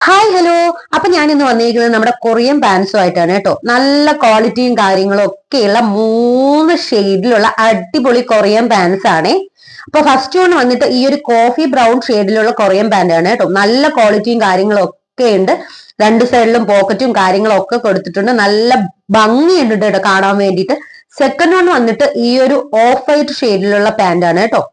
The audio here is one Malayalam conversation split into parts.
Hi hello. അപ്പൊ ഞാൻ ഇന്ന് വന്നിരിക്കുന്നത് നമ്മുടെ കൊറിയൻ പാൻസും ആയിട്ടാണ് കേട്ടോ. നല്ല ക്വാളിറ്റിയും കാര്യങ്ങളും ഒക്കെയുള്ള 3 ഷെയ്ഡിലുള്ള അടിപൊളി കൊറിയൻ പാൻസ് ആണ്. അപ്പൊ ഫസ്റ്റ് വൺ വന്നിട്ട് ഈ ഒരു കോഫി ബ്രൗൺ ഷെയ്ഡിലുള്ള കൊറിയൻ പാന്റ് ആണ് കേട്ടോ. നല്ല ക്വാളിറ്റിയും കാര്യങ്ങളും ഒക്കെ ഉണ്ട്. രണ്ട് സൈഡിലും പോക്കറ്റും കാര്യങ്ങളും ഒക്കെ കൊടുത്തിട്ടുണ്ട്. നല്ല ഭംഗിയുണ്ട് കേട്ടോ കാണാൻ വേണ്ടിയിട്ട്. സെക്കൻഡ് വൺ വന്നിട്ട് ഈ ഒരു ഓഫ് വൈറ്റ് ഷെയ്ഡിലുള്ള പാന്റ് ആണ് കേട്ടോ.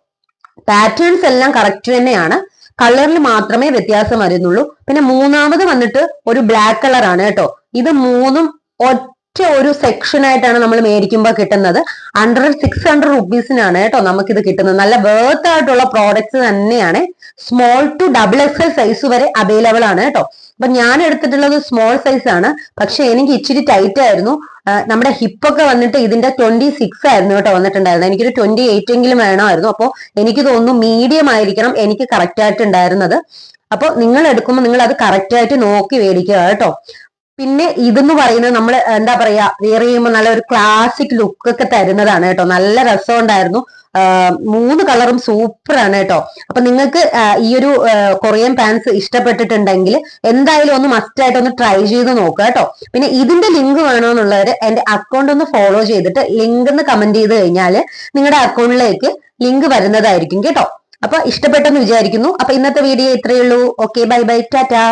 പാറ്റേൺസ് എല്ലാം കറക്റ്റ് തന്നെയാണ്, കളറിൽ മാത്രമേ വ്യത്യാസം വരുന്നുള്ളൂ. പിന്നെ മൂന്നാമത് വന്നിട്ട് ഒരു ബ്ലാക്ക് കളർ ആണ് കേട്ടോ. ഇത് മൂന്നും ഒറ്റ ഒരു സെക്ഷൻ ആയിട്ടാണ് നമ്മൾ മേടിക്കുമ്പോൾ കിട്ടുന്നത്. 600 റുപ്പീസിനാണ് കേട്ടോ നമുക്കിത് കിട്ടുന്നത്. നല്ല വേർത്ത് ആയിട്ടുള്ള പ്രോഡക്ട്സ് തന്നെയാണ്. Small to double XL size വരെ അവൈലബിൾ ആണ് കേട്ടോ. അപ്പൊ ഞാൻ എടുത്തിട്ടുള്ളത് സ്മോൾ സൈസ് ആണ്, പക്ഷെ എനിക്ക് ഇച്ചിരി ടൈറ്റ് ആയിരുന്നു. നമ്മുടെ ഹിപ്പൊക്കെ വന്നിട്ട് ഇതിന്റെ 26 ആയിരുന്നു കേട്ടോ വന്നിട്ടുണ്ടായിരുന്നത്. എനിക്കൊരു 28 എങ്കിലും വേണമായിരുന്നു. അപ്പോൾ എനിക്ക് തോന്നുന്നു മീഡിയം ആയിരിക്കണം എനിക്ക് കറക്റ്റ് ആയിട്ട് ഉണ്ടായിരുന്നത്. അപ്പൊ നിങ്ങൾ എടുക്കുമ്പോൾ നിങ്ങൾ അത് കറക്റ്റ് ആയിട്ട് നോക്കി മേടിക്കുക കേട്ടോ. പിന്നെ ഇതെന്ന് പറയുന്നത് നമ്മൾ എന്താ പറയാ, വെയർ ചെയ്യുമ്പോൾ നല്ല ഒരു ക്ലാസിക് ലുക്ക് ഒക്കെ തരുന്നതാണ് കേട്ടോ. നല്ല രസമുണ്ടായിരുന്നു. 3 കളറും സൂപ്പർ ആണ് കേട്ടോ. അപ്പൊ നിങ്ങൾക്ക് ഈ ഒരു കൊറിയൻ പാൻസ് ഇഷ്ടപ്പെട്ടിട്ടുണ്ടെങ്കിൽ എന്തായാലും ഒന്ന് മസ്റ്റ് ആയിട്ട് ഒന്ന് ട്രൈ ചെയ്ത് നോക്കുക കേട്ടോ. പിന്നെ ഇതിന്റെ ലിങ്ക് വേണമെന്നുള്ളവര് എന്റെ അക്കൗണ്ട് ഒന്ന് ഫോളോ ചെയ്തിട്ട് ലിങ്ക് എന്ന് കമന്റ് ചെയ്ത് കഴിഞ്ഞാൽ നിങ്ങളുടെ അക്കൗണ്ടിലേക്ക് ലിങ്ക് വരുന്നതായിരിക്കും കേട്ടോ. അപ്പൊ ഇഷ്ടപ്പെട്ടെന്ന് വിചാരിക്കുന്നു. അപ്പൊ ഇന്നത്തെ വീഡിയോ ഇത്രയേ ഉള്ളൂ. Okay, bye bye, Tata.